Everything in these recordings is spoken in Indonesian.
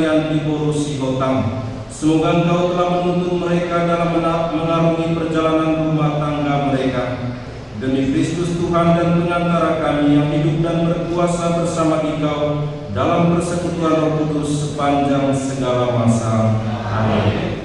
Arianti Borusi Hotang. Semoga Engkau telah menuntun mereka dalam mengarungi perjalanan rumah tangga mereka. Demi Kristus Tuhan dan pengantara kami yang hidup dan berkuasa bersama Engkau dalam persekutuan Roh Kudus sepanjang segala masa. Amin.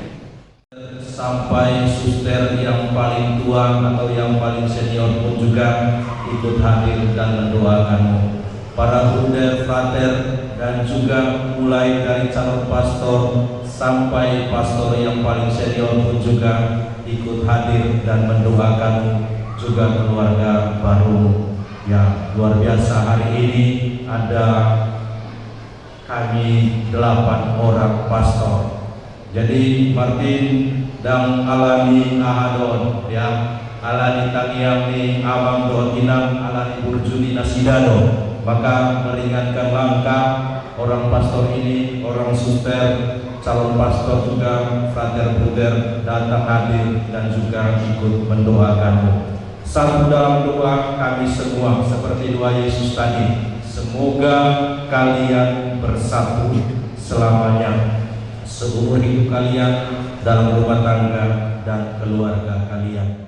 Sampai suster yang paling tua atau yang paling senior pun juga ikut hadir dan mendoakanmu. Para bruder, frater, dan juga mulai dari calon pastor sampai pastor yang paling senior pun juga ikut hadir dan mendoakanmu, juga keluarga baru yang luar biasa. Hari ini ada kami 8 orang pastor. Jadi Martin dan alani ahadon ya, alani tangiami amam dotinam alani burjuni nasidano, maka meringankan langkah orang pastor ini, orang suster, calon pastor juga, frater bruder datang hadir dan juga ikut mendoakanmu. Satu dalam doa kami semua seperti doa Yesus tadi, semoga kalian bersatu selamanya seumur hidup kalian dalam rumah tangga dan keluarga kalian.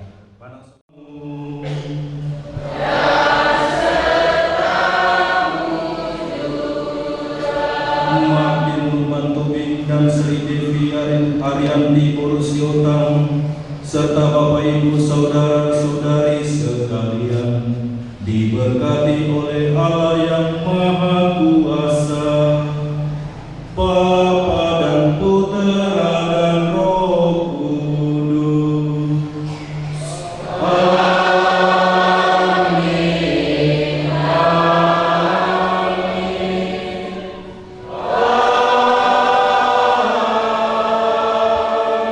Martin Luman Tobing dan Sri Devi Arianti Borusi Hotang serta Bapak Ibu saudara-saudari sekalian diberkati oleh Allah yang Maha Kuasa, Bapa dan Putera dan Roh Kudus. Amin.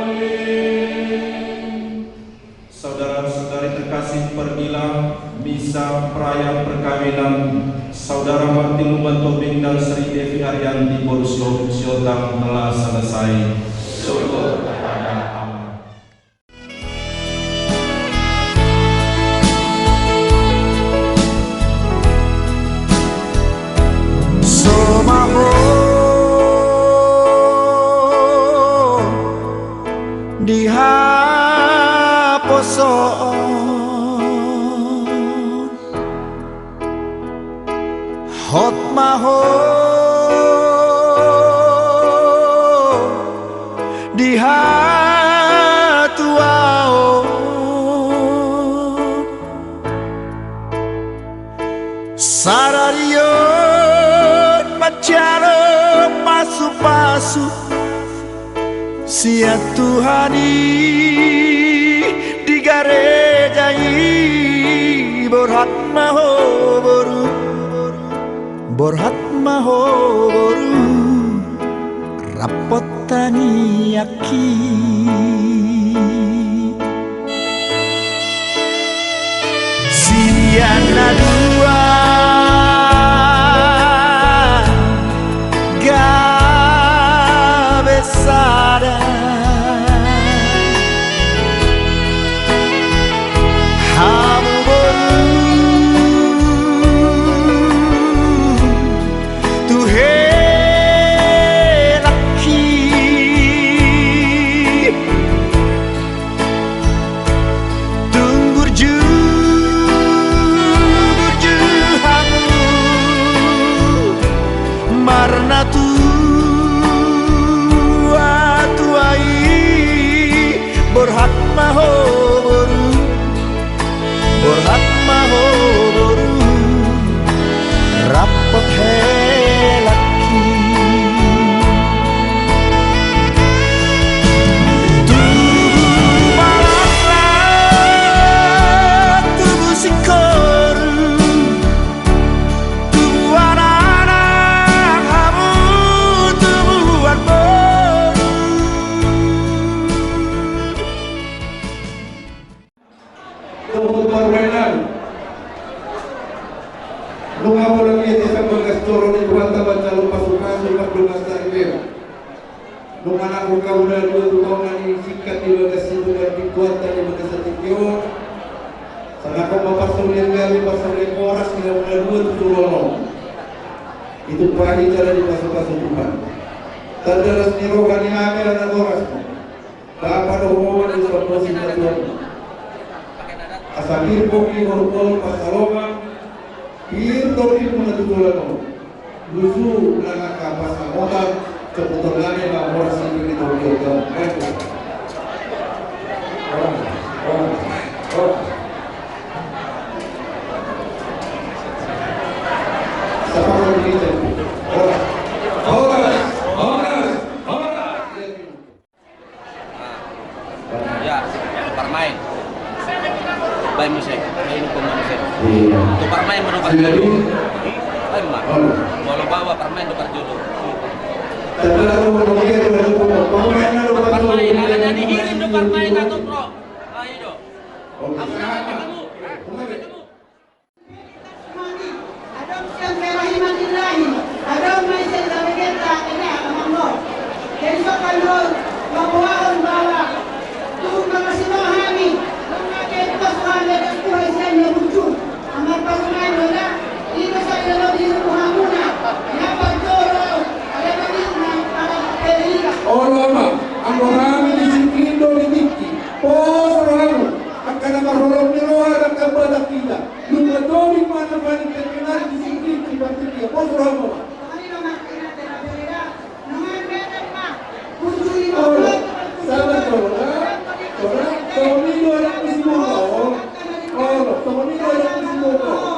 Amin. Saudara-saudari terkasih, pergilah misa perayaan perkawinan Saudara Martin Luman Tobing dan Sri Devi Arianti Borusi Hotang telah selesai. Syukur kepada Allah. Hot maho di hatuao sararion macaro pasu-pasu sia Tuhani di garejai borhat maho boru borhat maho boru rapotani aki siana dua gabesada hamu boru borhat maho boru borhat maho boru rapot helaki tubuh balaklah tubuh sikoru tubuh anak hamu tubuh arboru permainan lunga mo lang iti sa pagkastoro ni Kuwanta Bancalo pasukan sumak lunga sa ibir lunga na kung kaunan mo tumaw na ni sikat di magasido at Kuwanta ni magasatikyo sa nakong mapasunin gali pasunin oras nila mga luwad tulong itu pagi cara di pasukan Tuhan terdaras ni rohani amel dan oras Bapa doa di suatu sinatuan asabir kopi hormon pasaloma pir topi menatutulan lusu nanga kapas amotan kebetulan yang oras ini ditoyol Ya, permain. Baik musik, ini pemain musik. Untuk permain menukar jodoh. Baik mak. Walau bawa permain tukar jodoh. Permain, ada jadi ini untuk permain atau pro. Ayo dong. Kamu jangan ketemu. Olama, angorami di Sikindo di Tiki, Porano, akan marolong ni roha dan kepada kita. Lumadori mana mana terkenal di Sikindo di Tiki, Porano. Sabar orang, Tomino ada semua. Oh, Tomino ada semua.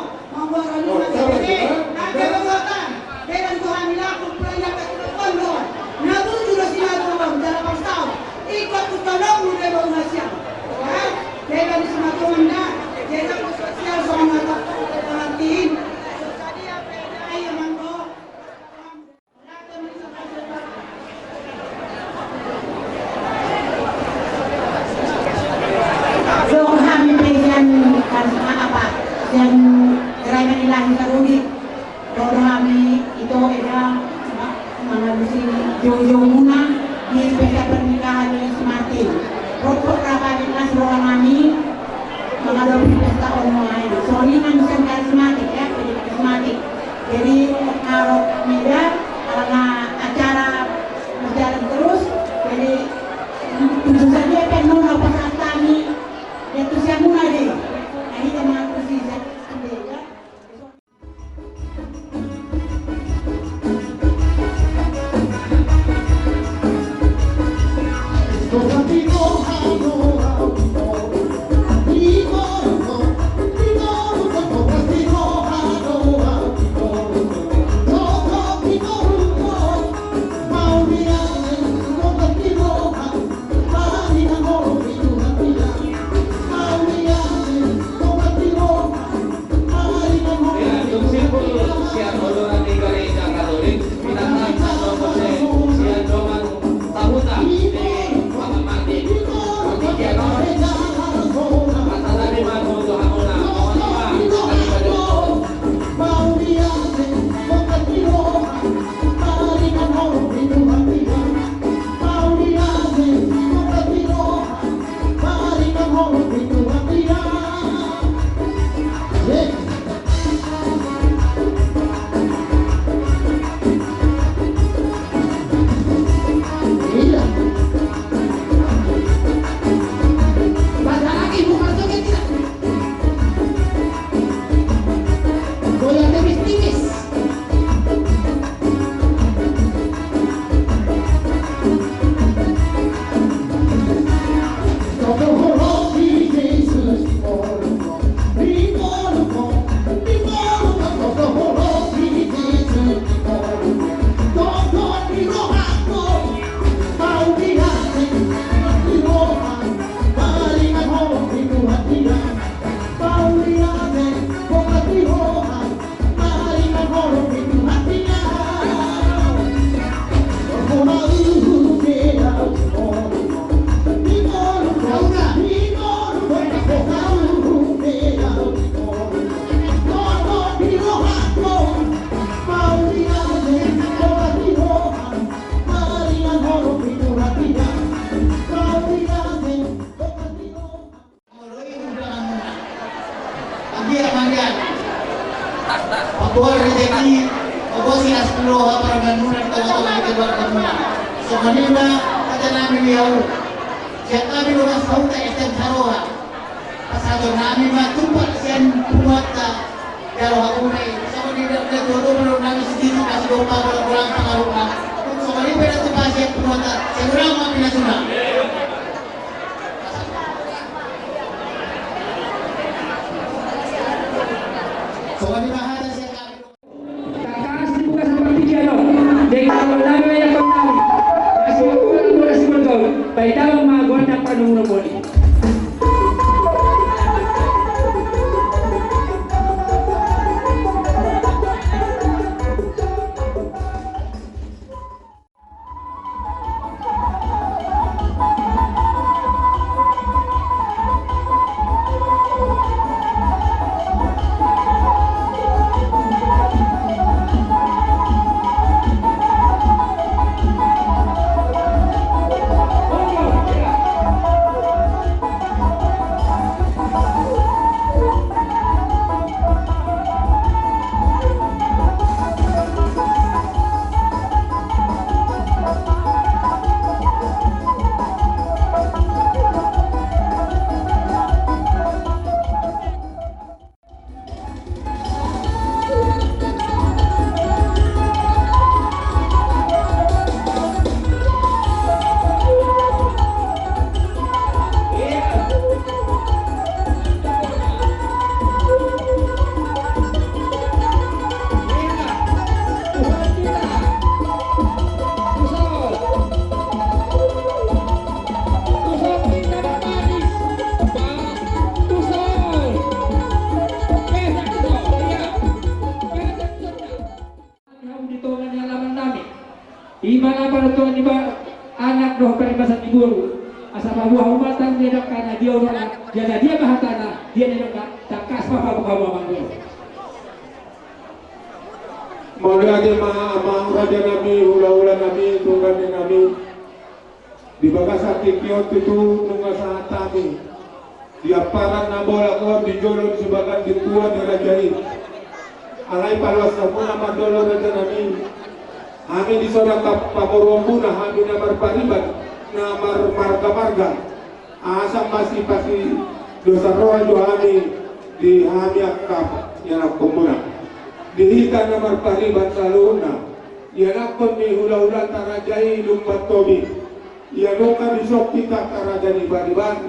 dan gerangan ilahi karuni rodo kami itu ada mengalusi jojo muna di pesta pernikahan yang semati rokok rapat kelas rodo kami menghadapi pesta online soalnya kan bisa karismatik ya karismatik jadi kalau medan karena acara berjalan terus jadi tentu saja penuh apa kami itu siapa mulai ini teman posisi sendiri. si Aspiroha para ganunan tawa lagi keluar kamuna. So kanina ada namin yaw. Siya kami lumas sauta etem saroha. Pasado namin matumpat siyan puwata. Pero ako na so kanina nagtuto mo namin si Dito kasi lupa walang pangaruha. So kanina ito pa siya puwata. Siguro ang mga pinasuna. So kanina hada siya kami. Tataas din bukas ang pagbigyan, no? Dahil kalau namin ay napagnamin, kasi makulang mula si Magol, baitawang mga gawin ng panunong muli. Imana panutuan di anak doh peribasan di guru asal buah umatan dia nak karena dia orang dia bahatana dia nak tak kas apa manggo. Maulah aja amang raja nabi ula nabi tunggal nabi di bagasa kikiot itu nunga saat kami dia paran nabola ko di jolon sebagai dituan di rajai alai paluas na nama dolo raja nabi. Kami di sana pamoromuna, kami na marparibat, na marga-marga. Asam masih pasti dosa roh jo kami di kami akap yang akomuna. Dihita na marparibat saluna. Yan akon ni hula-hula tarajai lumbat tobi. Yan kami sok kita tarajani bariban.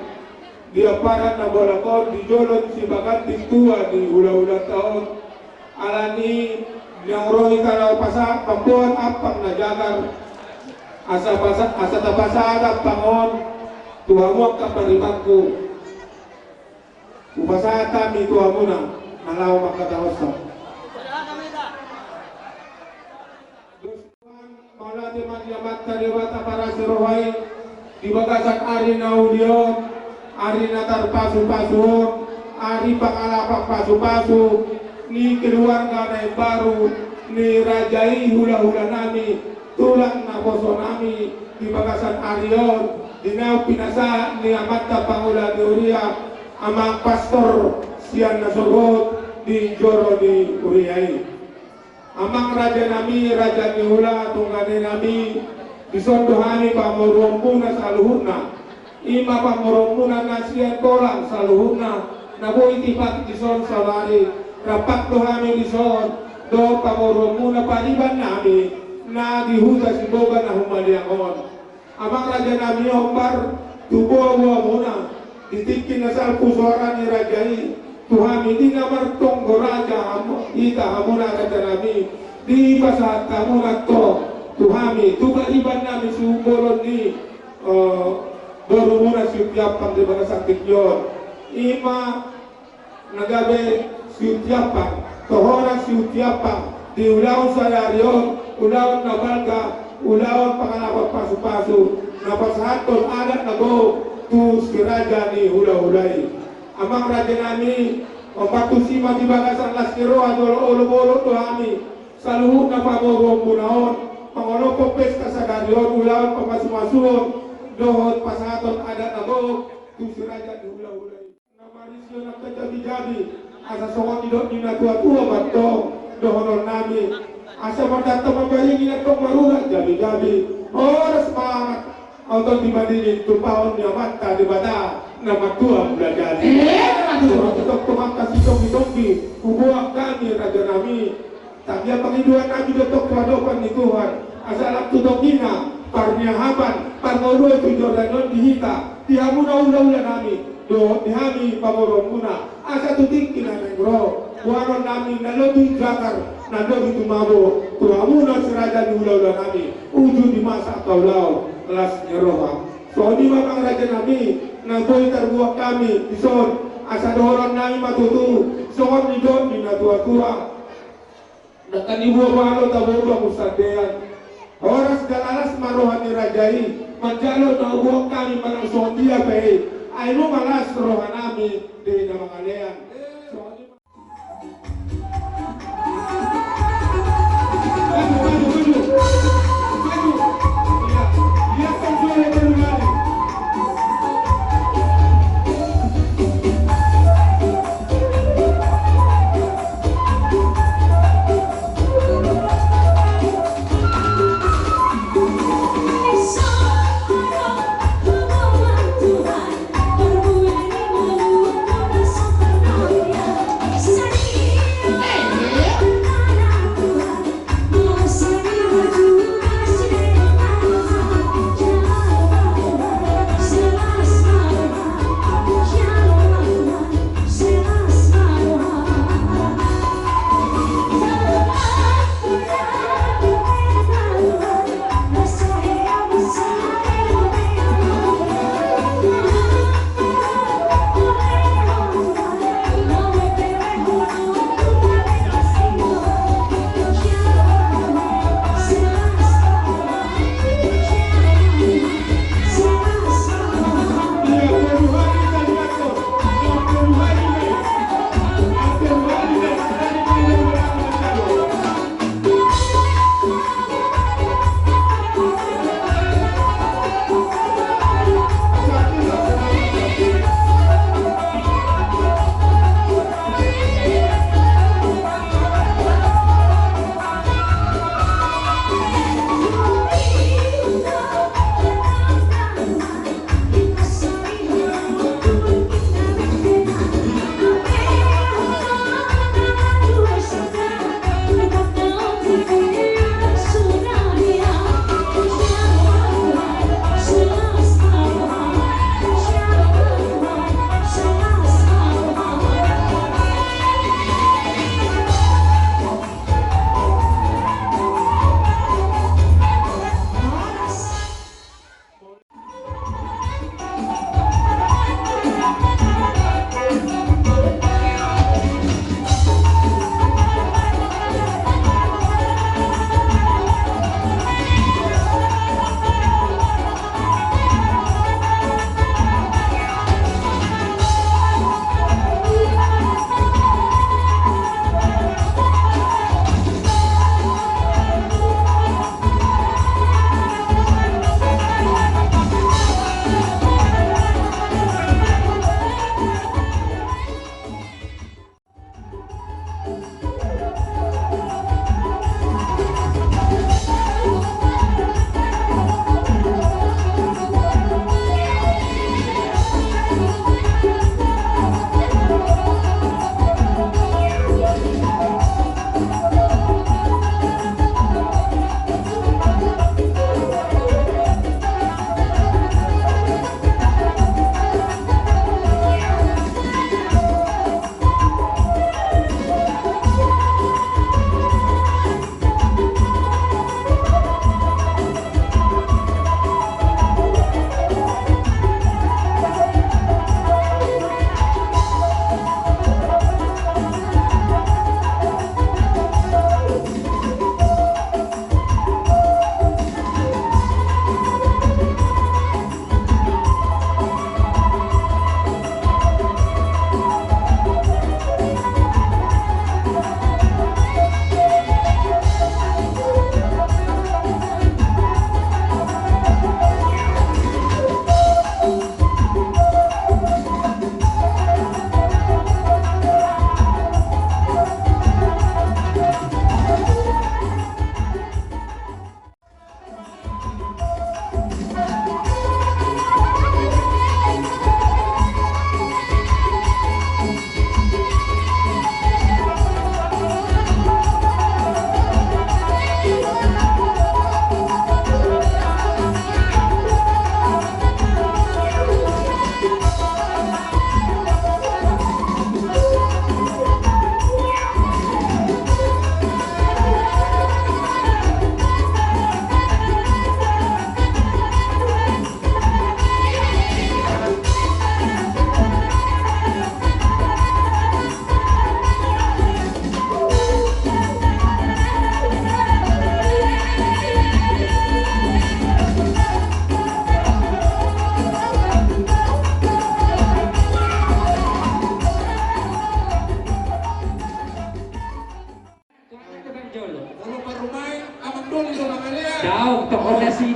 Dia paran na bolakon di jolon si bagat di tua di hula-hula tahun. Alani yang rohi kalau pasal pampuan apang na jagar asa tapasada pangon tuhamok kaparibanku upasa kami tuhamuna nalaw makatawasa maulati magyamat kalibata para sirohay di bagasan ari na ulion ari na tarpasu-pasu ari pangalapak pasu-pasu ni keluarga na baru ni rajai hula-hula nami tulang na boso nami di bagasan arion dinaw pinasa ni amata pangula di Uria amang pastor siyan na sugod di Joro di Uriay amang raja nami raja ni hula tunggane nami disondo kami pamurumpuna sa luhurna ima pamurumpuna na siyan kolang sa luhurna nabuhi tipat dison sa lari rapat do kami dison do pamoromuna paliban nami na dihuta si boga na humaliangon amang raja nami hombar tubo muna ditikin na sa pusuara ni rajai tuhami di namartong go raja ita hamuna raja nami di pasahat kamu to tuhami tuba iban nami subolon ni dorumuna siutyapang di mga saktikyon ima nagabe siutiapang, tohora siutiapang, di ulaon sa larion, ulaon na balga, ulaon pangalapat pasu-pasu, napasahaton anak na go, tu si raja ni hula-hulay. Amang raja nami, patusi di bagasan laskiro, adolo olo-olo to kami, sa luhut na pamorong bunaon, pangolong pesta sa larion, ulaon pamasumasuon, dohot pasahaton anak na go, tu si raja ni hula-hulay. Namarisyo na kajabi-jabi, asa sokan idok ni na tua-tua bato dohonor nami asa berdatang membayangin atau marulah jadi orang semangat atau dibandingin tumpahon dia mata di bata nama Tuhan belajar untuk Tuhan kasih tombi kubuah kami raja nami tapi pengiduan kami dotok kewadokan di Tuhan asal waktu dokina parniahaban parngodo itu jordanon dihita dihamuna ula-ula nami do dihami pamoromuna asa tutik kina negro waron nami nalotu jakar nado itu mabo tuhamuna seraja di ula-ula nami uju di masa kaulau kelas nyeroha so di mamang raja nami nagoi terbuat kami ison asa dohoran nami matutu soon di do di natua-tua nakan ibu malo taboba musadean orang segalalas marohani rajai menjalo na ubuak kami manang sondia pe ay mo malas rohanami di namangalean Tuhan,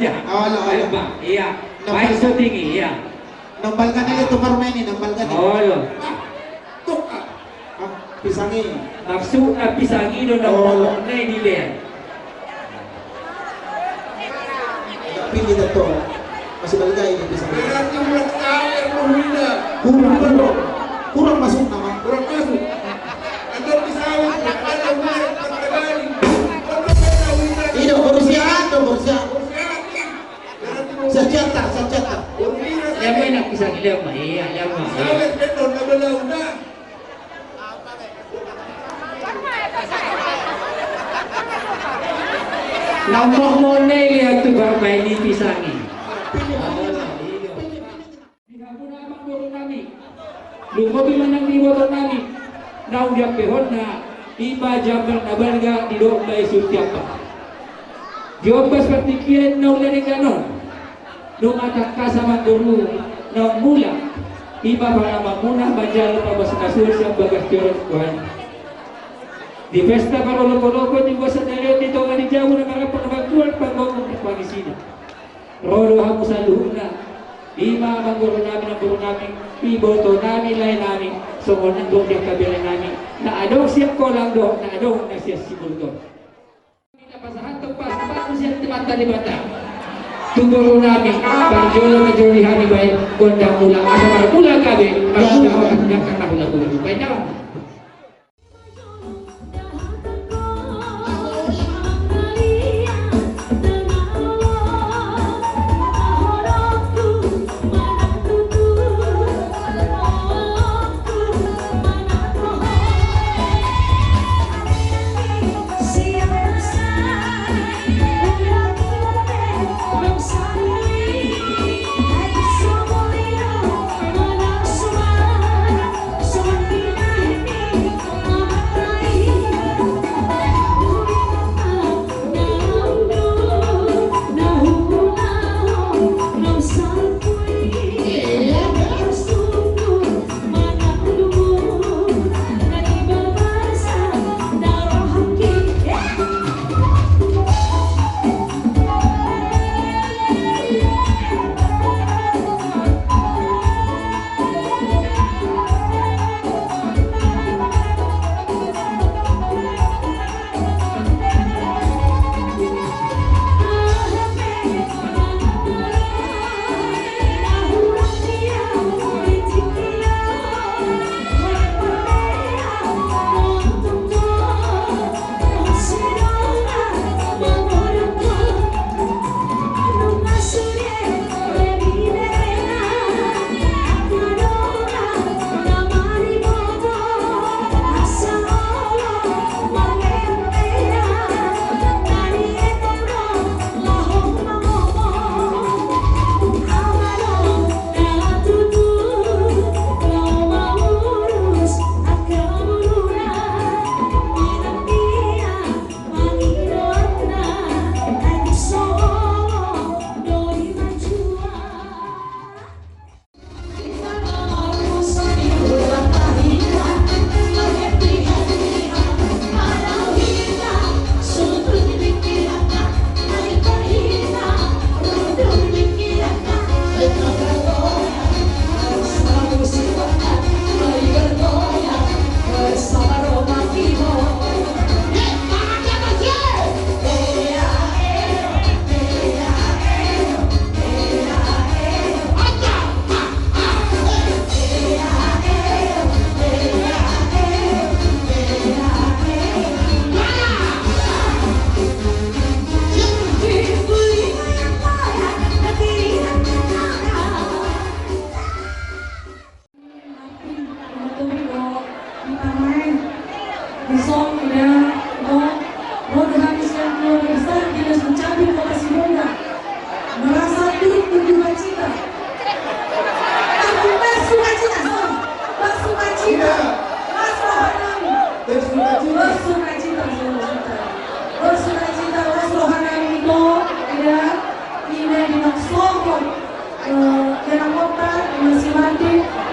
India. Oh, Baik, Pak. Iya. Baik tinggi, iya. Nambalkan aja tuh permen ini, nambalkan. Oh, iya. Pisangi. Maksud pisangi do na di ler. Pilih itu masih balik ini pisangi. Berarti buat kalian menghina. Kurang masuk nama. Kurang masuk. Agar disawit ada umat terkendali. Ini berusia. Senjata. Yang mana pisangi lema? Iya, lema. Sawit betul na belauna. Nampak mone lihat tu bermain di pisangi. Lu mobil menang di motor nami. Nau dia pehon na iba jamban nabarga di dok dai sutiapa. Jawab seperti kian nau lene ganon. Nung atak kasama guru nau mula. Iba para mamunah banjal pabas kasur sa bagas jorot kuan. Di pesta para loko-loko di bosan dari dito nga di jauh na mga panabagtuan pagbangon ng pangisina. Roro hamo sa luhuna. Ima ang guru namin, iboto namin, lain namin. So, nandong yung kabila namin. Na adong siya ko lang doon, na adong na siya siguro doon. Napasahan itong paano siya timata-libata. Tuguro namin, pag-jolo na jolihan ni Bay, kundang mula. Asa marapula gabi, pag-jolo at niyakang nakula-kula. Bay na.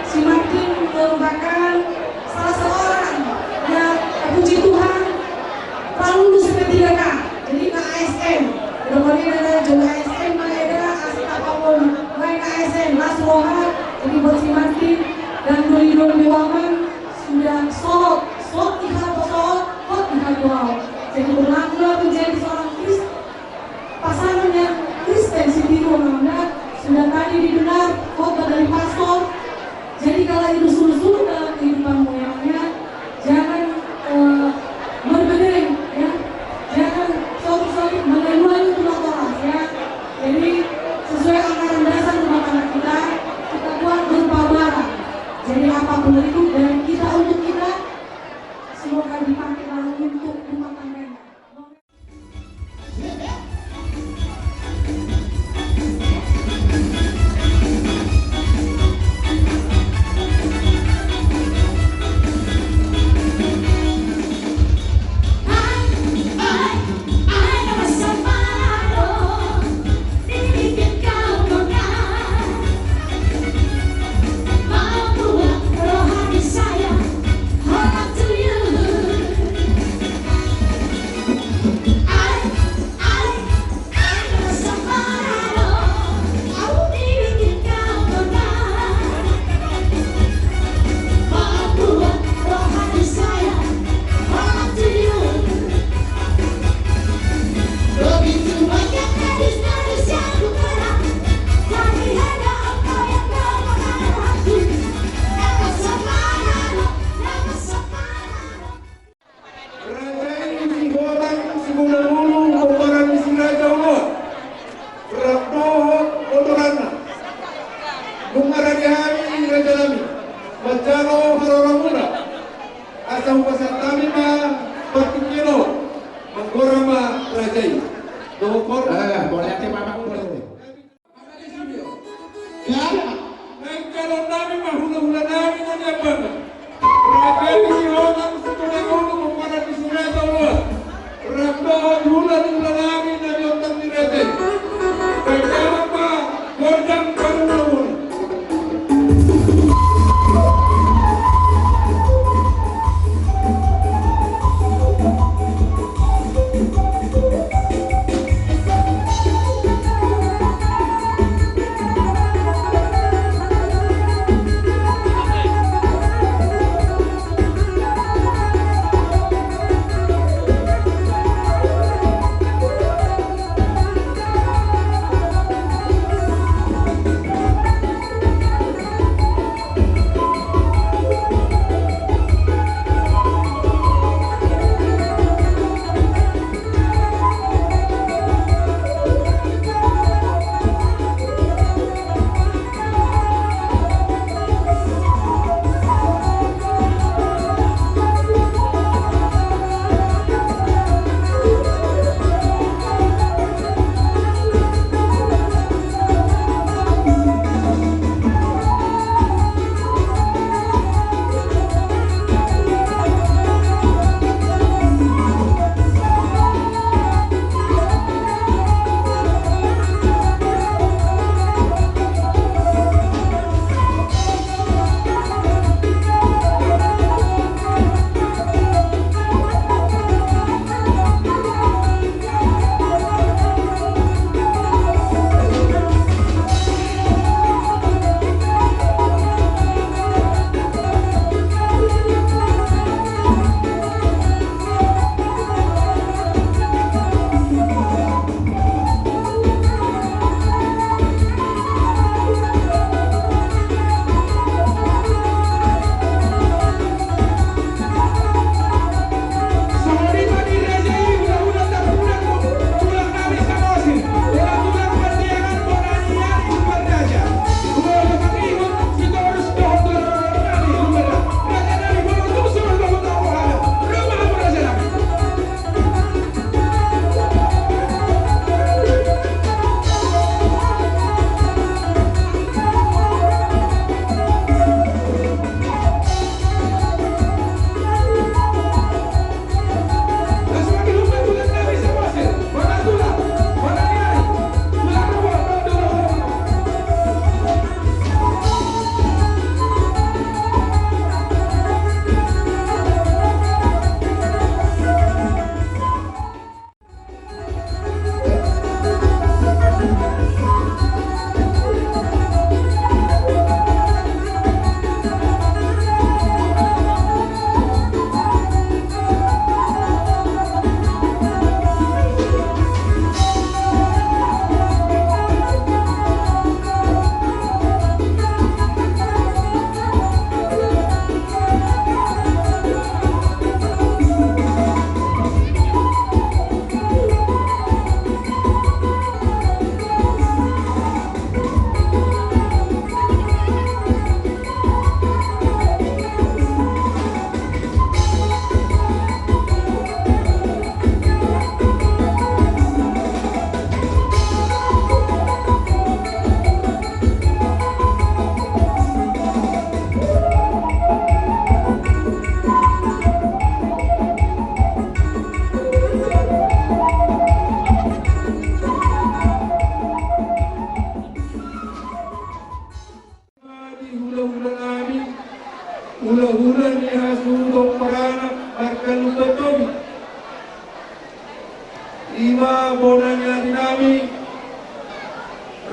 Si Martin merupakan salah seorang yang puji Tuhan lulus ke 3K, jadi ke ASN. Kemudian ada juga ASN tadi didengar khotbah dari pastor. Jadi kalau itu suruh-suruh dalam kehidupanmu ya, jangan berbedeng ya, jangan sorry melalui tulang ya. Jadi sesuai anggaran dasar rumah tangga kita buat berupa barang. Jadi apapun itu dari kita untuk kita, semoga dipakai lalu untuk rumah tangganya.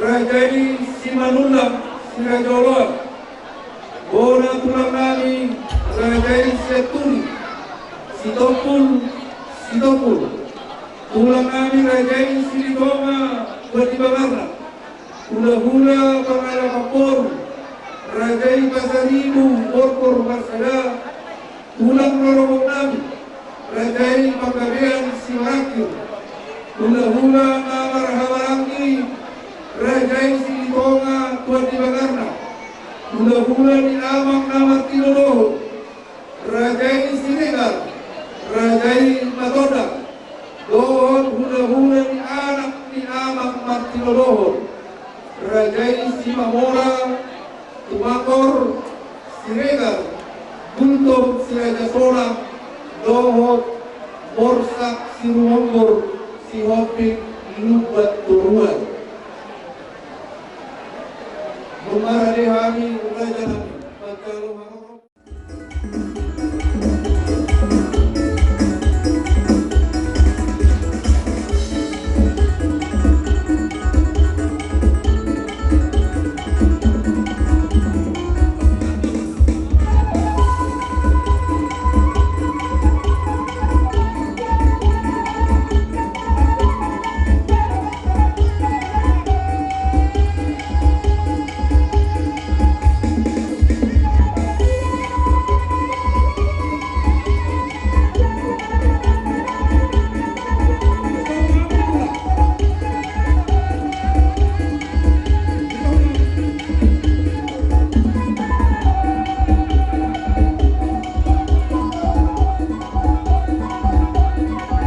Rajai Simanullah Sirajolot, Bona tulang nami Rajai Setun Sitopul, tulang nami Rajai Silitonga Batibagarna, hula-hula Pangala Kapor, Rajai Pasaribu Porpor Marsada, tulang Rorobok nami Rajai Panggabean Simarakir, hula-hula Namar Hawarangi Rajai Silitonga Batibagarna, hula-hula di Amang Namar Tinoloho, Rajai Siregar, Rajai Matoda, dohon hula-hula di anak di Amang Martinoloho, Rajai Simamora, Tumakor, Siregar, Guntur Sirajasola, dohon Borsak Sirumonggor, Sihopik Lubat Turuan. Bumaradehami Urajanami, Pagkalumang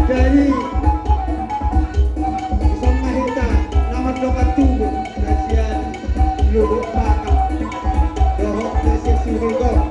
Jadi isang mahita naman lokatubo na siya lulok baka dohok na siya sihulgo.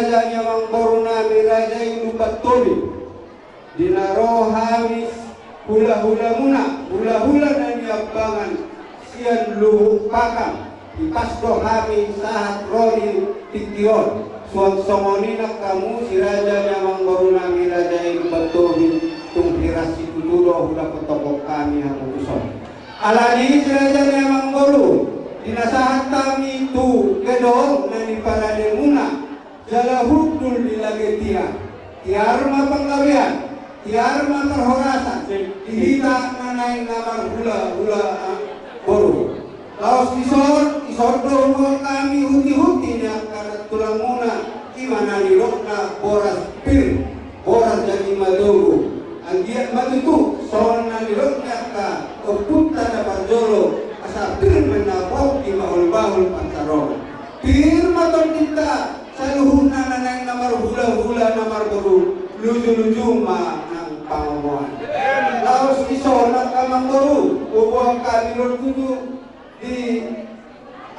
rajanya mangboruna Raja Inubat Tobi dinaro hamis hula-hula muna hula-hula dan yabangan sian luhuk pakam ipasdo hami sahat rodi tikion suang songonina kamu si rajanya mangboruna Raja Inubat Tobi tung hirasi tuturo hula ketopok kami haputuson alani si rajanya mangboru dinasahat kami itu kedong nani parade muna jala hudul dilagetia tiar ma panggawian tiar ma perhorasan dihita nanai namar hula boru laos isor doang kami huti-huti nya karena tulang muna imana nirokna boras pir boras jadi madogo anggiat matutu sona nirokna ka keputa na parjolo asa pir menapok di bahul-bahul pancarong pir maton kita saluhuna nanang namar hula-hula namar boru luju-luju ma nang pangomoan laos isona kamang boru ubuang kalilor tuju di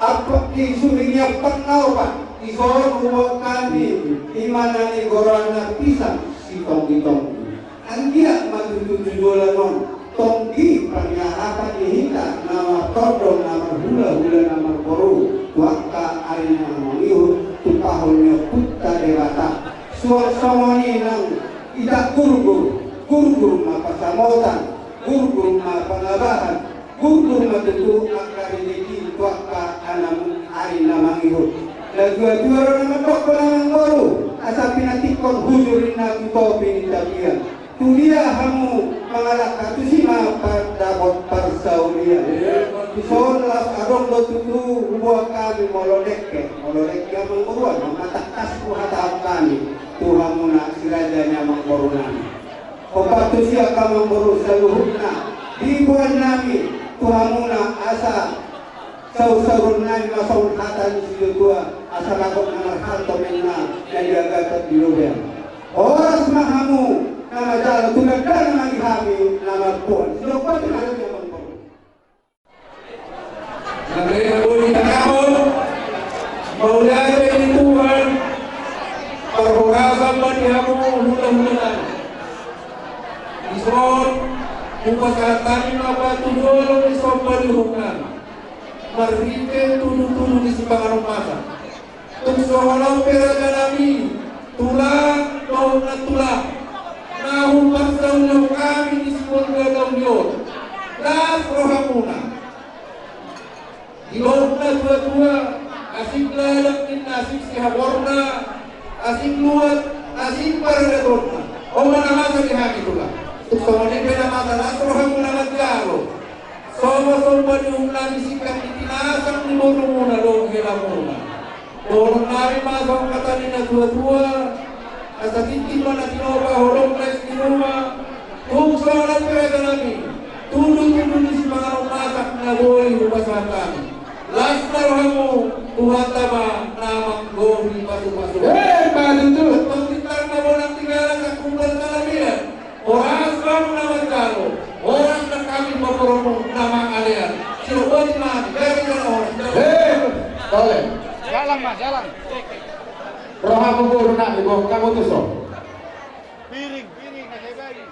apa di surinya penau pak ison ubuang kami imana ni gorana pisang sitong-itong anggia matutu julanon tonggi pernyataan dihita nama todong nama hula-hula nama boru wakka arina mangihut tupahulnya putta dewata suasana nang tidak gurgur ma pasamotan gurgur ma pangabahan gurgur ma tentu akar ini wakka anam arina mangihut dua-dua nama toko nama boru asa pinatikon hujurin na topi tabian tulia hamu mengalahkan tu sima pada persaulia. Son las adong do tutu buah kami molodek yang mengurus mata kasku hata kami Tuhan muna sirajanya mengkorunani. Obat tu sia kami mengurus seluruhnya di buah nami Tuhan muna asa sau-saurun nai masau hata ni tua asa lakot namar hanto menna yang diagatat di lubang. Oras mahamu nama jalan tunakkan lagi kami nama Tuhan. Siapa yang ada yang membawa? Namanya boleh takabur, maulanya ini Tuhan, perhorasan manihamu mudah-mudahan. Ison, upasatan apa tudolong ison balihukan, marrite tudu-tudu di simpangan masa. Tumsohalau peraganami, tulang mau tulang. Nahum pasaulong kami di sekolah daun las rohamuna ilokna dua-dua asing lalak din asing sihaborna asing luat asing paragadorna o manamasa di hami tula tuksawanin penamasa las rohamuna magkalo soma-soma di umlan isikan itinasang ni morumuna long helamuna dorong nari masang katanina dua-dua asa titik mana tinoba horong les di rumah kung salat pera nami tudu-tudu di semangat masak na boleh upasan kami las narohamu Tuhan tama namang gohi pasu-pasu Badu tu pagkitar na bonang tinggalan sa kumpulan kalamian oras kamu naman kalo oras na kami maporomo namang alian sinuot man dari na oras boleh Jalan mas, jalan. roha pemburu nak ibu kamu tu so Piring na saya bagi.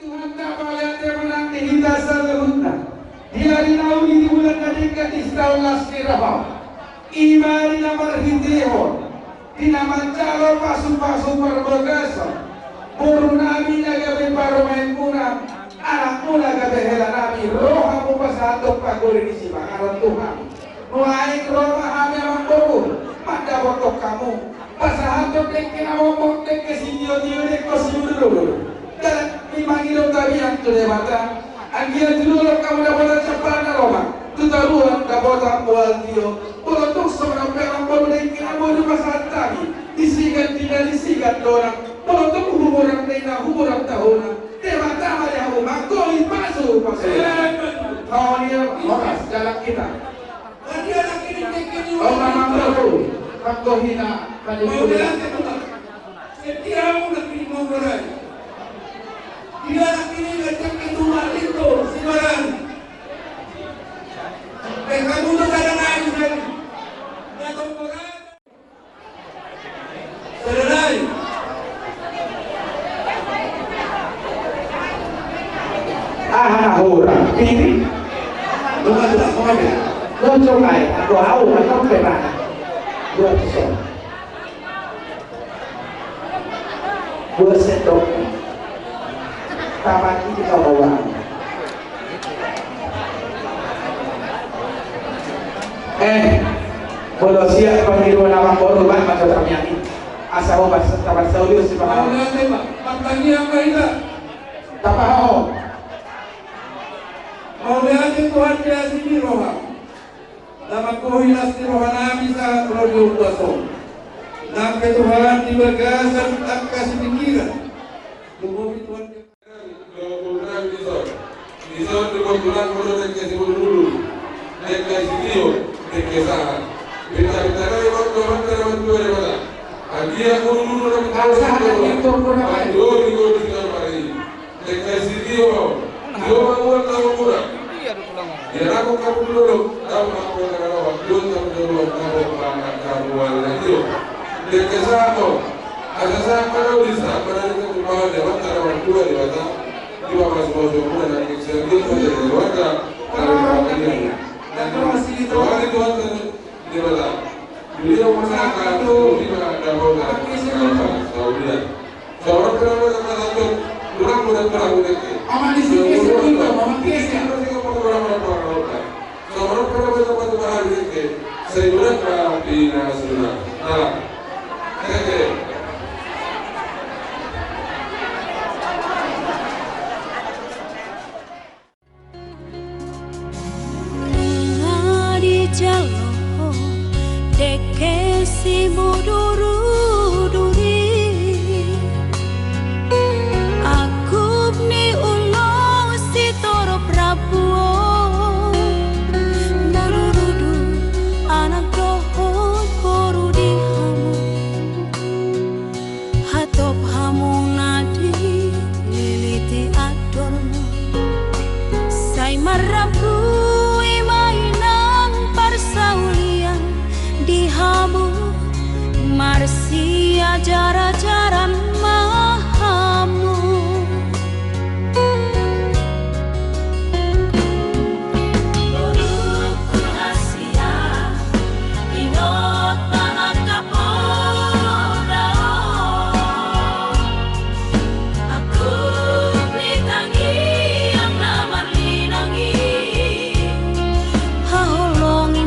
Tuhan tak bayar dia menanti kita seluruhnya dia dinaungi di bulan ketika di setahun lasri raham imari namar hindihon di nama calo pasu-pasu berbegasa buru nami nagabe paromain muna anak muna gabe hela nami rohamu pasatok paguri di sibangaran Tuhan nuaik roha hami amang bokur maka botok kamu pasahatok deke namomok deke sinyo-sinyo deko siudurulu dan imangilo tabiang tu debata anggian dulu kamu dapat cepat naroma tu taruhan dapat buat dia untuk seorang pelang baru deke namu pasahat tabi disigat tidak disigat dorang untuk hubungan dena hubungan tahunan debata maya rumah koi pasu kau ni orang jalan kita orang mampu Pagko hina kanilula. Setiap orang pilih menggerai. Dia nak pilih macam itu itu sibaran. Kamu tu kadang-kadang kan. ahura pili Lupa tu nak komen. lo chongai ako au ako pera dua so dua sendok taman ini kau bawa kalau siap pemilu nama baru kan macam ternyata asal bahasa taman Saudi si Mau nanti Pak, pantangnya apa itu? tapaho Mau nanti Tuhan dia sini roha. Dapat kuhilas di roha nabi saat roh kuasa. Nampak Tuhan di bagasan tak kasih pikiran. Tunggu Tuhan. Kebetulan di zon kebetulan kalau dekat di dulu, dekat sini dekat sana. Benda-benda orang terlalu tua daripada. Dia dulu dapat tahu apa itu di zon hari. Dekat sini yo orang tahu kurang. Ya aku kamu dulu tahu apa yang ada waktu tahu dulu kamu lagi. Dekat sana, ada sana pada bisa pada dekat rumah dia antara orang tua di mana. Iba masuk dan eksergi dari warga dari bagian dan masih itu hari itu di mana beliau masyarakat itu di mana ada orang Saudi seorang kenapa kata satu kurang Aman di sini itu mama kiasi. seorang kenapa kata bahar ini saya berapa di nasional nah jalo deke si buduruduri aku ni ulo si toro prabuo narurudu anak dohon boru di hamu hatop hamu nadi liliti adorno say marabu saulian di hamu marsia jara-jaran mahamu Burukku Asia inot tanah kapodao aku nitangi yang namar linangi haholongi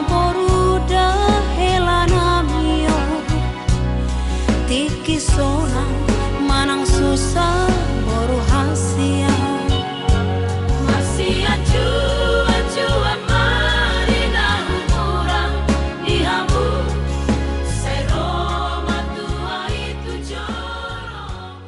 boruda helana mio tiki sonang manang susah boru hasia masia jua marina humurang dihamu seroma tua itu jorong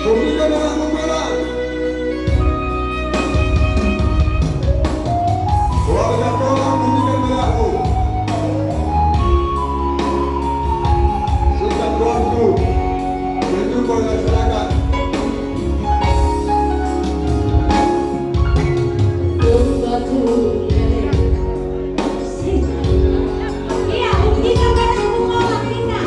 Buktikan dengan kumparan. Warga tolong buktikan berlaku. Setiap waktu menuju kepada masyarakat. Iya, buktikan pada semua kita.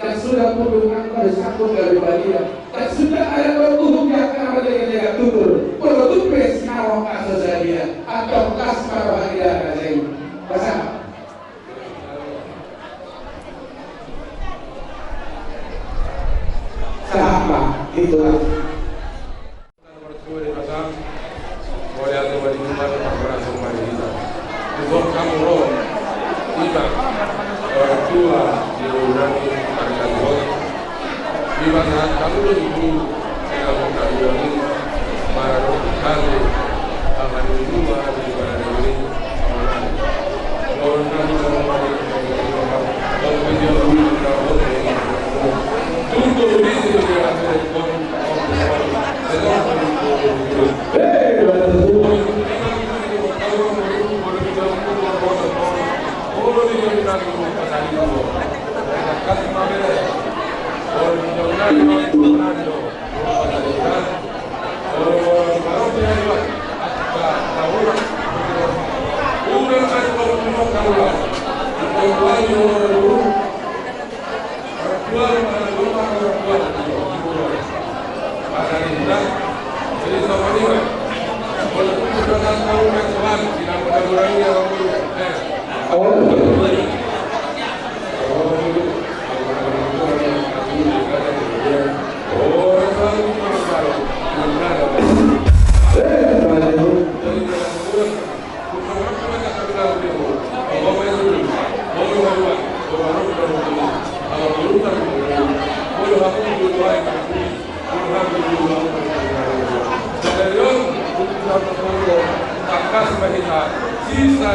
Dan sudah puluhan bersambung dari Bali dan sudah ada hukum yang akan menjaga tutur. Kalau tu pres nawang kasus dia, atau tongkas para bahagia kasih. Pasang. Sama itu. Sisa